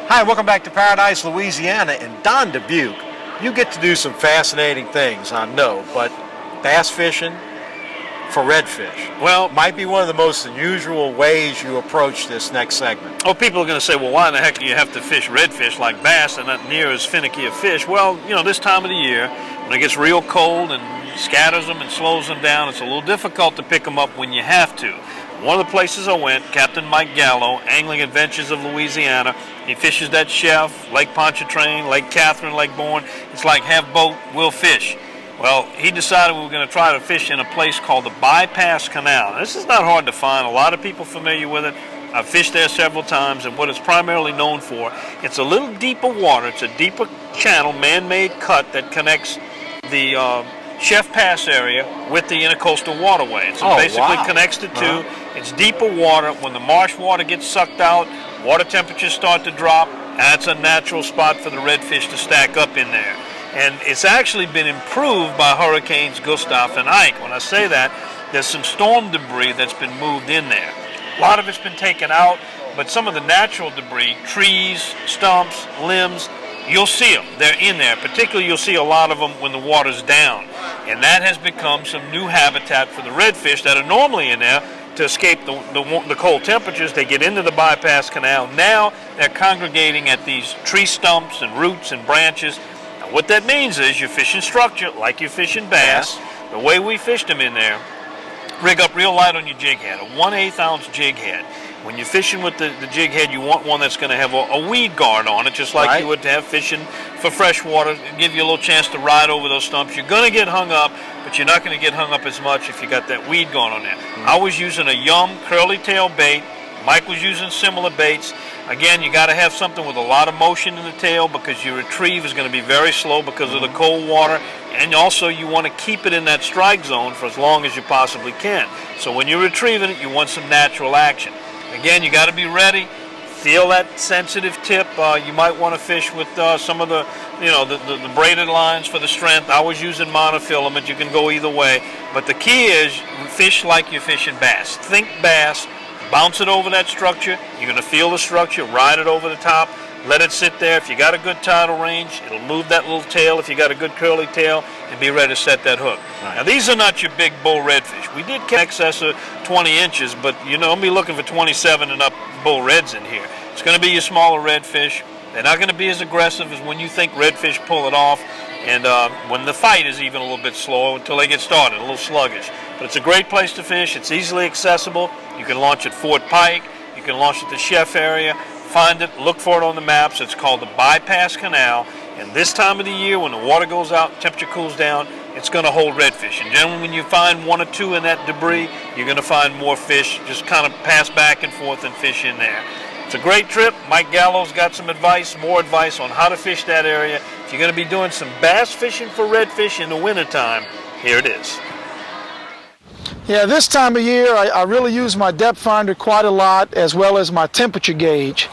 Hi, welcome back to Paradise, Louisiana, and Don Dubuc. You get to do some fascinating things, I know, but bass fishing for redfish, well, might be one of the most unusual ways you approach this next segment. Oh, people are going to say, well, why in the heck do you have to fish redfish like bass? They're not near as finicky a fish. Well, you know, this time of the year, when it gets real cold and scatters them and slows them down, it's a little difficult to pick them up when you have to. One of the places I went, Captain Mike Gallo, Angling Adventures of Louisiana, he fishes that Chef, Lake Pontchartrain, Lake Catherine, Lake Bourne. It's like, have boat, we'll fish. Well, he decided we were going to try to fish in a place called the Bypass Canal. Now, this is not hard to find. A lot of people familiar with it. I've fished there several times, and what it's primarily known for, it's a little deeper water. It's a deeper channel, man-made cut that connects the Chef Pass area with the intercoastal waterway. It basically connects the two. It's deeper water. When the marsh water gets sucked out, water temperatures start to drop. That's a natural spot for the redfish to stack up in there. And it's actually been improved by Hurricanes Gustav and Ike. When I say that, there's some storm debris that's been moved in there. A lot of it's been taken out, but some of the natural debris, trees, stumps, limbs, you'll see them. They're in there. Particularly, you'll see a lot of them when the water's down. And that has become some new habitat for the redfish that are normally in there to escape the cold temperatures. They get into the Bypass Canal. Now they're congregating at these tree stumps and roots and branches. Now, what that means is you're fishing structure like you're fishing bass. The way we fished them in there, rig up real light on your jig head, a 1/8 ounce jig head. When you're fishing with the jig head, you want one that's going to have a weed guard on it, just like you would have fishing for freshwater, give you a little chance to ride over those stumps. You're going to get hung up, but you're not going to get hung up as much if you got that weed guard on there. I was using a Yum curly tail bait. Mike was using similar baits. Again, you got to have something with a lot of motion in the tail because your retrieve is going to be very slow because of the cold water. And also you want to keep it in that strike zone for as long as you possibly can. So when you're retrieving it, you want some natural action. Again, you got to be ready. Feel that sensitive tip. You might want to fish with some of the braided lines for the strength. I was using monofilament. You can go either way. But the key is fish like you're fishing bass. Think bass. Bounce it over that structure. You're going to feel the structure. Ride it over the top. Let it sit there. If you got a good tidal range, it'll move that little tail. If you got a good curly tail, and be ready to set that hook. Now, these are not your big bull redfish. We did catch excess of 20 inches, but I'm be looking for 27 and up bull reds in here. It's going to be your smaller redfish. They're not going to be as aggressive as when you think redfish pull it off, and when the fight is even a little bit slower until they get started, a little sluggish. But it's a great place to fish. It's easily accessible. You can launch at Fort Pike. You can launch at the Chef area. Find it, look for it on the maps. It's called the Bypass Canal. And this time of the year, when the water goes out, temperature cools down, it's going to hold redfish. And generally, when you find one or two in that debris, you're going to find more fish. Just kind of pass back and forth and fish in there. It's a great trip. Mike Gallo's got some advice, more advice on how to fish that area. If you're going to be doing some bass fishing for redfish in the wintertime, here it is. Yeah, this time of year I really use my depth finder quite a lot, as well as my temperature gauge.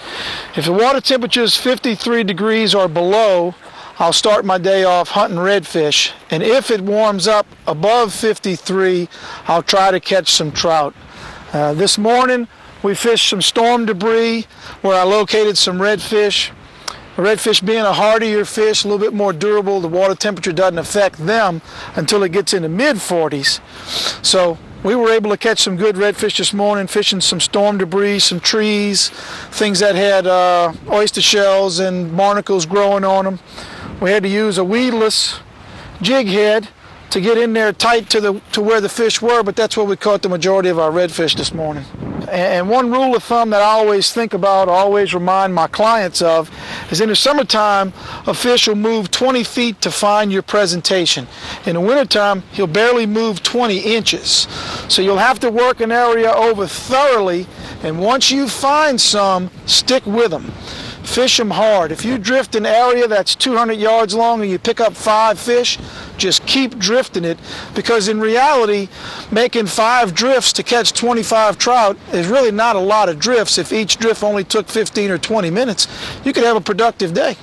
If the water temperature is 53 degrees or below, I'll start my day off hunting redfish. And if it warms up above 53, I'll try to catch some trout. This morning we fished some storm debris where I located some redfish. Redfish being a hardier fish, a little bit more durable, the water temperature doesn't affect them until it gets in the mid-40s. So we were able to catch some good redfish this morning, fishing some storm debris, some trees, things that had oyster shells and barnacles growing on them. We had to use a weedless jig head to get in there tight to where the fish were, but that's where we caught the majority of our redfish this morning. And one rule of thumb that I always think about, always remind my clients of, is in the summertime, a fish will move 20 feet to find your presentation. In the wintertime, he'll barely move 20 inches. So you'll have to work an area over thoroughly, and once you find some, stick with them. Fish them hard. If you drift an area that's 200 yards long and you pick up 5 fish, just keep drifting it, because in reality, making 5 drifts to catch 25 trout is really not a lot of drifts. If each drift only took 15 or 20 minutes, you could have a productive day.